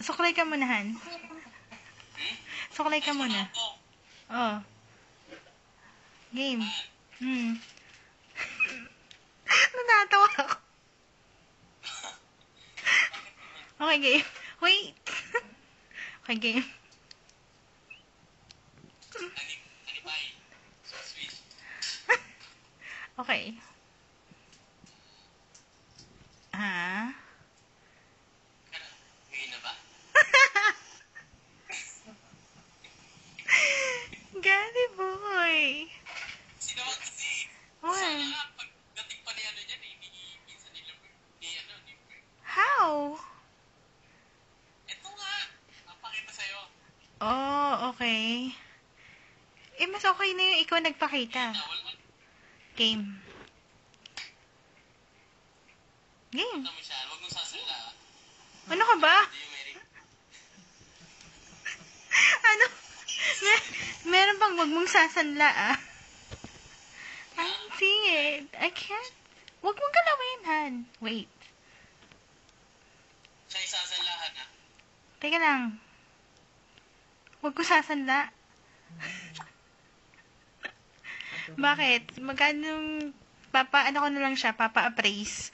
Suklay ka muna, Han. Suklay ka muna. Oh. Game. Natatawa ako. Okay, game. Wait. Okay, game. Okay. Ah. Gani boy. Sino ba kasi? What? Sana nga, pagdating pa ni ano dyan, minsan ni How? Ito nga, papakita sa'yo. Oh, okay. Mas okay na yung ikaw nagpakita. Game. Game. Ito mo siya, huwag mong sasala. Ano ka ba? Ano? Meron bang wag mong sasanla, ah? I don't see it. I can't. Wag mong galawin, Han. Wait. Siya isasalahan ha? Teka lang. Wag ko sasanla. Bakit? Magkano ano ko na lang siya, papa-appraise.